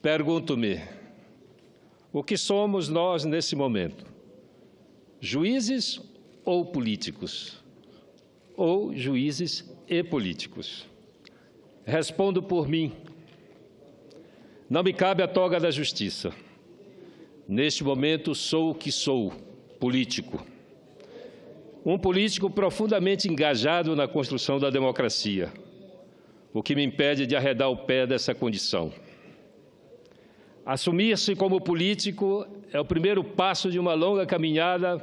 Pergunto-me, o que somos nós nesse momento? Juízes ou políticos? Ou juízes e políticos? Respondo por mim. Não me cabe a toga da justiça. Neste momento sou o que sou, político. Um político profundamente engajado na construção da democracia, o que me impede de arredar o pé dessa condição. Assumir-se como político é o primeiro passo de uma longa caminhada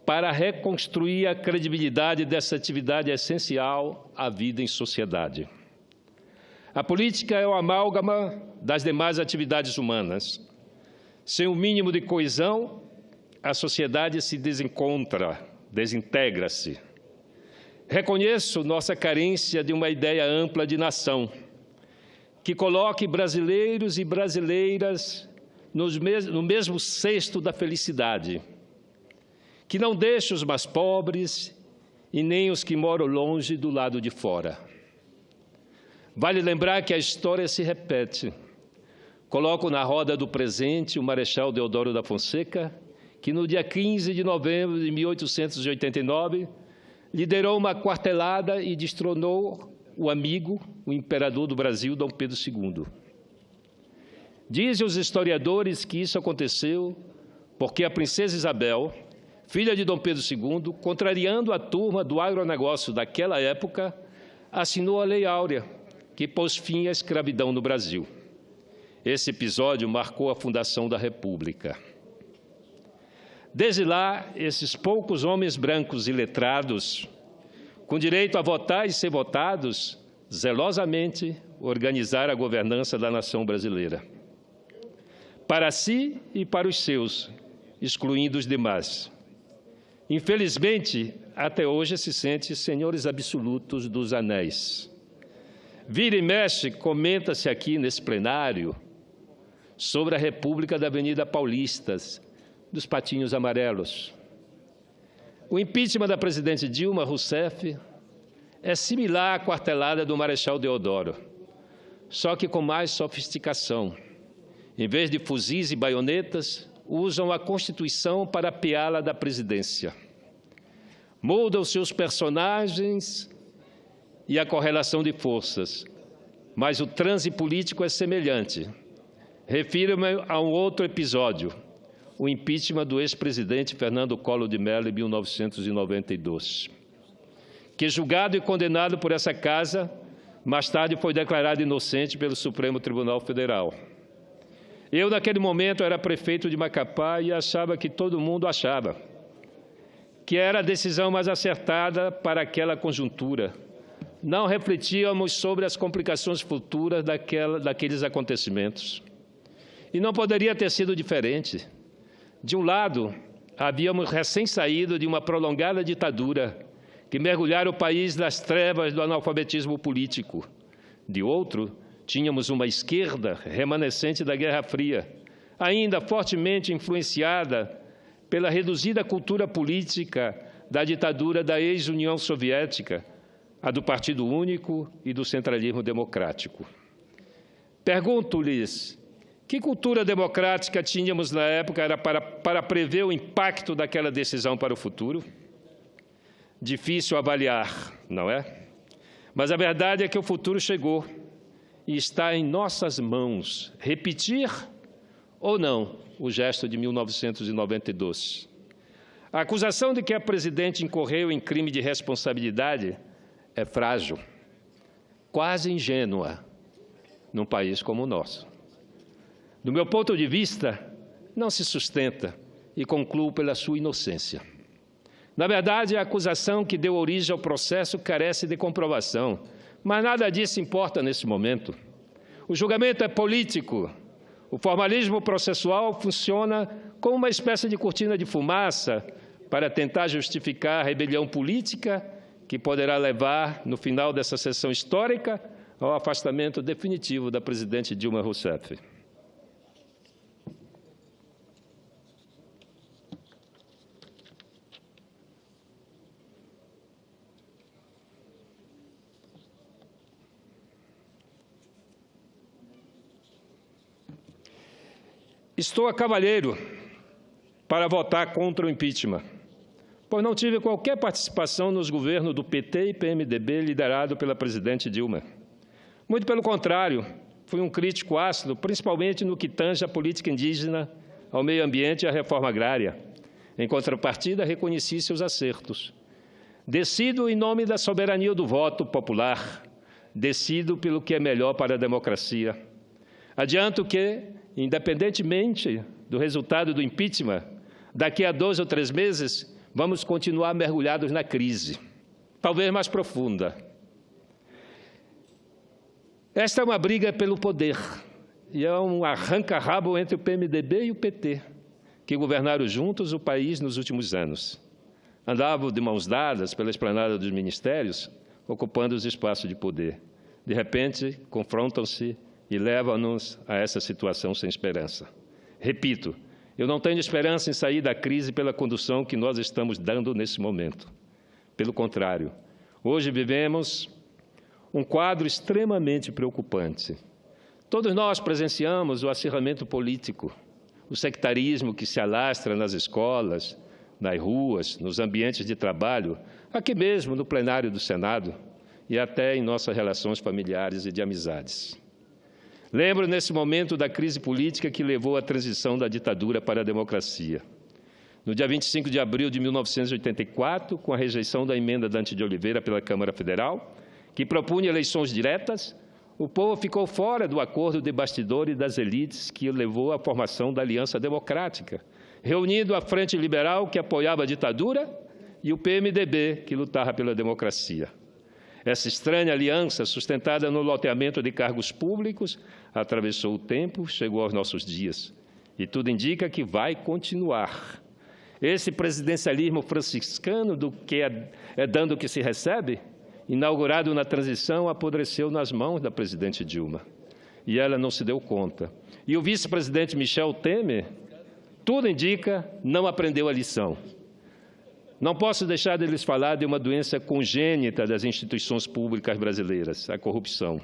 para reconstruir a credibilidade dessa atividade essencial à vida em sociedade. A política é o amálgama das demais atividades humanas. Sem o mínimo de coesão, a sociedade se desintegra-se. Reconheço nossa carência de uma ideia ampla de nação, que coloque brasileiros e brasileiras no mesmo cesto da felicidade, que não deixe os mais pobres e nem os que moram longe do lado de fora. Vale lembrar que a história se repete. Coloco na roda do presente o Marechal Deodoro da Fonseca, que no dia 15 de novembro de 1889 liderou uma quartelada e destronou o amigo, o imperador do Brasil, Dom Pedro II. Dizem os historiadores que isso aconteceu porque a princesa Isabel, filha de Dom Pedro II, contrariando a turma do agronegócio daquela época, assinou a Lei Áurea, que pôs fim à escravidão no Brasil. Esse episódio marcou a fundação da República. Desde lá, esses poucos homens brancos e letrados, com direito a votar e ser votados, zelosamente organizaram a governança da nação brasileira. Para si e para os seus, excluindo os demais. Infelizmente, até hoje se sente senhores absolutos dos anéis. Vira e mexe, comenta-se aqui nesse plenário sobre a República da Avenida Paulista, dos patinhos amarelos. O impeachment da presidente Dilma Rousseff é similar à quartelada do Marechal Deodoro, só que com mais sofisticação. Em vez de fuzis e baionetas, usam a Constituição para apeá-la da presidência. Moldam seus personagens e a correlação de forças, mas o transe político é semelhante. Refiro-me a um outro episódio, o impeachment do ex-presidente Fernando Collor de Mello em 1992, que, julgado e condenado por essa casa, mais tarde foi declarado inocente pelo Supremo Tribunal Federal. Eu, naquele momento, era prefeito de Macapá e achava que todo mundo achava que era a decisão mais acertada para aquela conjuntura. Não refletíamos sobre as complicações futuras daqueles acontecimentos. E não poderia ter sido diferente. De um lado, havíamos recém-saído de uma prolongada ditadura que mergulhara o país nas trevas do analfabetismo político. De outro, tínhamos uma esquerda remanescente da Guerra Fria, ainda fortemente influenciada pela reduzida cultura política da ditadura da ex-União Soviética, a do Partido Único e do centralismo democrático. Pergunto-lhes, que cultura democrática tínhamos na época para prever o impacto daquela decisão para o futuro? Difícil avaliar, não é? Mas a verdade é que o futuro chegou e está em nossas mãos repetir ou não o gesto de 1992. A acusação de que a presidente incorreu em crime de responsabilidade é frágil, quase ingênua, num país como o nosso. Do meu ponto de vista, não se sustenta e concluo pela sua inocência. Na verdade, a acusação que deu origem ao processo carece de comprovação, mas nada disso importa nesse momento. O julgamento é político. O formalismo processual funciona como uma espécie de cortina de fumaça para tentar justificar a rebelião política que poderá levar, no final dessa sessão histórica, ao afastamento definitivo da presidente Dilma Rousseff. Estou a cavalheiro para votar contra o impeachment, pois não tive qualquer participação nos governos do PT e PMDB liderado pela presidente Dilma. Muito pelo contrário, fui um crítico ácido, principalmente no que tange à política indígena, ao meio ambiente e à reforma agrária. Em contrapartida, reconheci seus acertos. Decido em nome da soberania do voto popular, decido pelo que é melhor para a democracia. Adianto que, independentemente do resultado do impeachment, daqui a 2 ou 3 meses, vamos continuar mergulhados na crise, talvez mais profunda. Esta é uma briga pelo poder, e é um arranca-rabo entre o PMDB e o PT, que governaram juntos o país nos últimos anos. Andavam de mãos dadas pela esplanada dos ministérios, ocupando os espaços de poder. De repente, confrontam-se e levam-nos a essa situação sem esperança. Repito, eu não tenho esperança em sair da crise pela condução que nós estamos dando nesse momento. Pelo contrário, hoje vivemos um quadro extremamente preocupante. Todos nós presenciamos o acirramento político, o sectarismo que se alastra nas escolas, nas ruas, nos ambientes de trabalho, aqui mesmo no plenário do Senado e até em nossas relações familiares e de amizades. Lembro nesse momento da crise política que levou à transição da ditadura para a democracia. No dia 25 de abril de 1984, com a rejeição da emenda Dante de Oliveira pela Câmara Federal, que propunha eleições diretas, o povo ficou fora do acordo de bastidores das elites que levou à formação da Aliança Democrática, reunindo a Frente Liberal, que apoiava a ditadura, e o PMDB, que lutava pela democracia. Essa estranha aliança, sustentada no loteamento de cargos públicos, atravessou o tempo, chegou aos nossos dias. E tudo indica que vai continuar. Esse presidencialismo franciscano do que é dando o que se recebe, inaugurado na transição, apodreceu nas mãos da presidente Dilma. E ela não se deu conta. E o vice-presidente Michel Temer, tudo indica, não aprendeu a lição. Não posso deixar de lhes falar de uma doença congênita das instituições públicas brasileiras, a corrupção.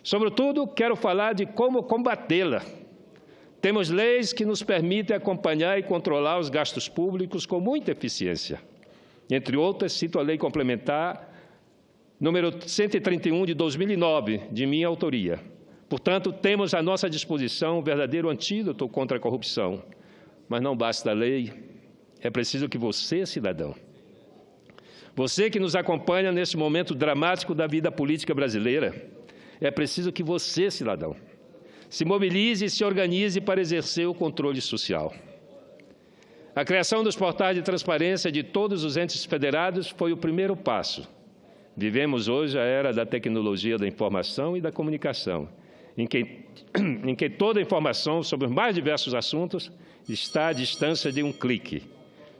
Sobretudo, quero falar de como combatê-la. Temos leis que nos permitem acompanhar e controlar os gastos públicos com muita eficiência. Entre outras, cito a Lei Complementar número 131 de 2009, de minha autoria. Portanto, temos à nossa disposição um verdadeiro antídoto contra a corrupção. Mas não basta a lei, é preciso que você, cidadão, você que nos acompanha nesse momento dramático da vida política brasileira, é preciso que você, cidadão, se mobilize e se organize para exercer o controle social. A criação dos portais de transparência de todos os entes federados foi o primeiro passo. Vivemos hoje a era da tecnologia da informação e da comunicação, em que toda a informação sobre os mais diversos assuntos está à distância de um clique,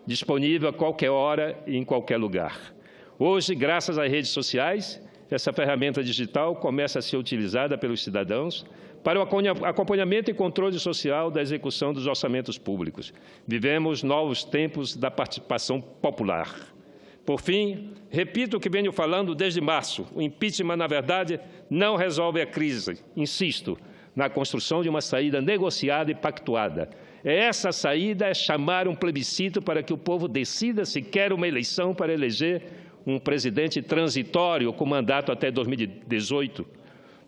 disponível a qualquer hora e em qualquer lugar. Hoje, graças às redes sociais, essa ferramenta digital começa a ser utilizada pelos cidadãos para o acompanhamento e controle social da execução dos orçamentos públicos. Vivemos novos tempos da participação popular. Por fim, repito o que venho falando desde março. O impeachment, na verdade, não resolve a crise. Insisto, na construção de uma saída negociada e pactuada. Essa saída é chamar um plebiscito para que o povo decida se quer uma eleição para eleger um presidente transitório com mandato até 2018.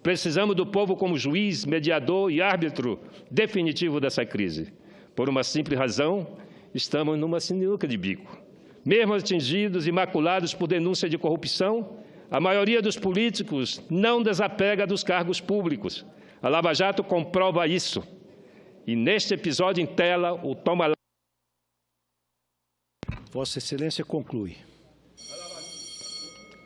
Precisamos do povo como juiz, mediador e árbitro definitivo dessa crise. Por uma simples razão, estamos numa sinuca de bico. Mesmo atingidos e maculados por denúncia de corrupção, a maioria dos políticos não desapega dos cargos públicos. A Lava Jato comprova isso. E neste episódio em tela, o toma lá. Vossa Excelência conclui.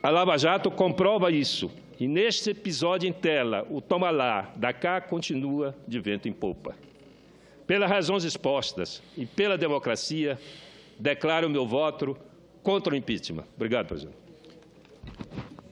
A Lava Jato comprova isso. E neste episódio em tela, o toma lá da cá continua de vento em popa. Pelas razões expostas e pela democracia, declaro o meu voto contra o impeachment. Obrigado, presidente.